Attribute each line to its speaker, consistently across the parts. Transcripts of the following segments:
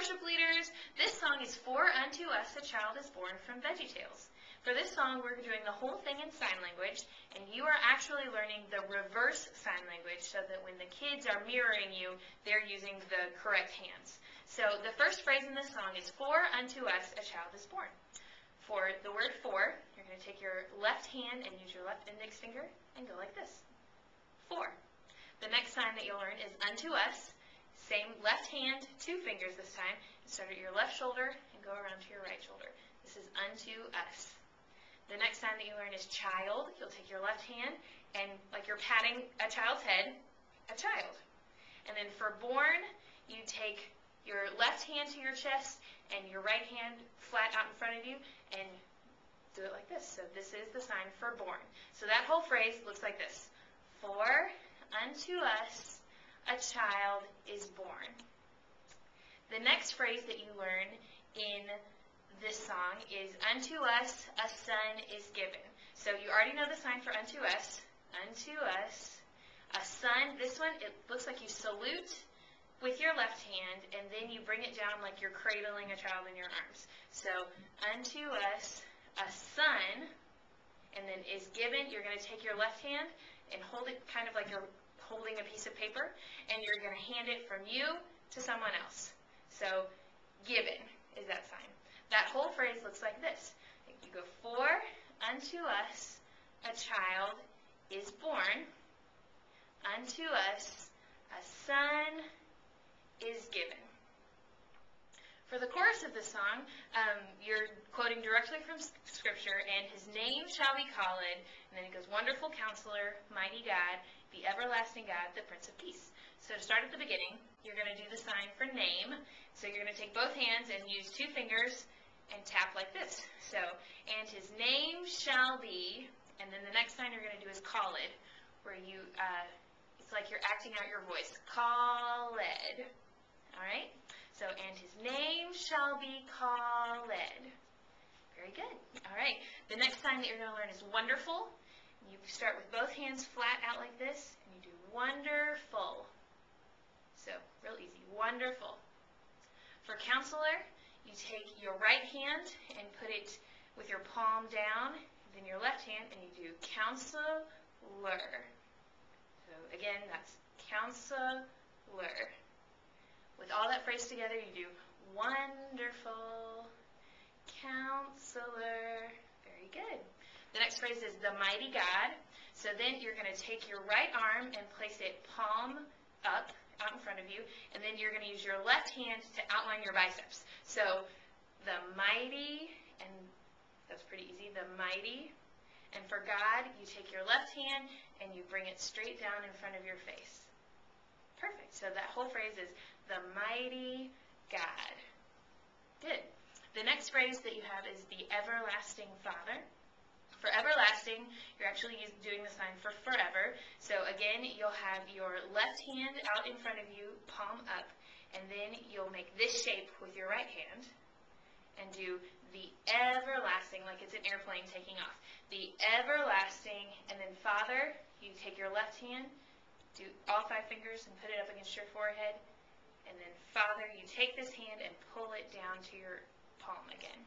Speaker 1: worship leaders, this song is For Unto Us a Child is Born from VeggieTales. For this song, we're doing the whole thing in sign language, and you are actually learning the reverse sign language so that when the kids are mirroring you, they're using the correct hands. So the first phrase in this song is For unto us a child is born. For the word for, you're going to take your left hand and use your left index finger and go like this. For. The next sign that you'll learn is unto us. Same left hand, two fingers this time. Start at your left shoulder and go around to your right shoulder. This is unto us. The next sign that you learn is child. You'll take your left hand and, like you're patting a child's head, a child. And then for born, you take your left hand to your chest and your right hand flat out in front of you and do it like this. So this is the sign for born. So that whole phrase looks like this. For unto us a child is born. The next phrase that you learn in this song is unto us a son is given. So you already know the sign for unto us. Unto us a son. This one, it looks like you salute with your left hand and then you bring it down like you're cradling a child in your arms. So unto us a son, and then is given. You're going to take your left hand and hold it kind of like you're holding a piece of paper, and you're going to hand it from you to someone else. So given is that sign. That whole phrase looks like this. You go, for unto us a child is born, unto us a son is given. For the chorus of this song, you're quoting directly from Scripture, and his name shall be called, and then it goes, Wonderful Counselor, Mighty God, the Everlasting God, the Prince of Peace. So to start at the beginning, you're going to do the sign for name. So you're going to take both hands and use two fingers and tap like this. So, and his name shall be, and then the next sign you're going to do is called, where you, it's like you're acting out your voice. Called. All right? So, and his name shall be called. Very good. All right. The next sign that you're going to learn is wonderful. You start with both hands flat out like this, and you do wonderful. So, real easy. Wonderful. For counselor, you take your right hand and put it with your palm down, then your left hand, and you do counselor. So, again, that's counselor. With all that phrase together, you do wonderful counselor. Very good. The next phrase is the mighty God. So then you're going to take your right arm and place it palm up out in front of you, and then you're going to use your left hand to outline your biceps. So the mighty, and that's pretty easy, the mighty. And for God, you take your left hand and you bring it straight down in front of your face. Perfect. So that whole phrase is the mighty God. Good. The next phrase that you have is the everlasting Father. For everlasting, you're actually doing the sign for forever. So again, you'll have your left hand out in front of you, palm up, and then you'll make this shape with your right hand and do the everlasting, like it's an airplane taking off. The everlasting, and then Father, you take your left hand, do all 5 fingers and put it up against your forehead, and then Father, you take this hand and pull it down to your palm again.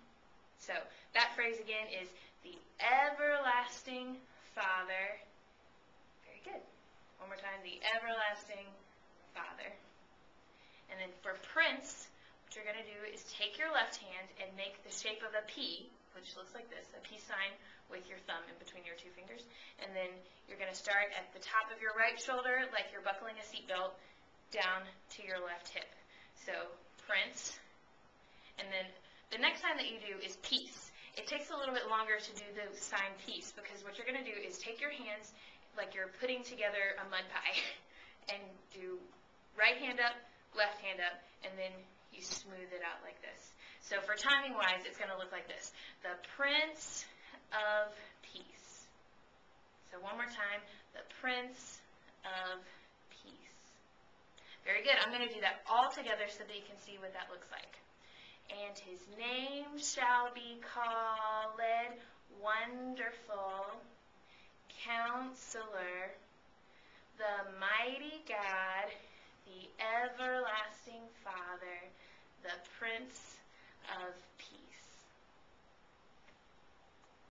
Speaker 1: So that phrase again is the everlasting Father. Very good. One more time, the everlasting Father. And then for Prince, what you're going to do is take your left hand and make the shape of a P, which looks like this, a peace sign with your thumb in between your 2 fingers. And then you're going to start at the top of your right shoulder like you're buckling a seatbelt down to your left hip. So Prince. And then the next sign that you do is peace. It takes a little bit longer to do the sign peace because what you're going to do is take your hands like you're putting together a mud pie and do right hand up, left hand up, and then you smooth it out like this. So for timing wise, it's going to look like this. The Prince of Peace. So one more time, the Prince of Peace. Very good. I'm going to do that all together so that you can see what that looks like. And his name shall be called Wonderful Counselor, the Mighty God, the Everlasting Father, the Prince of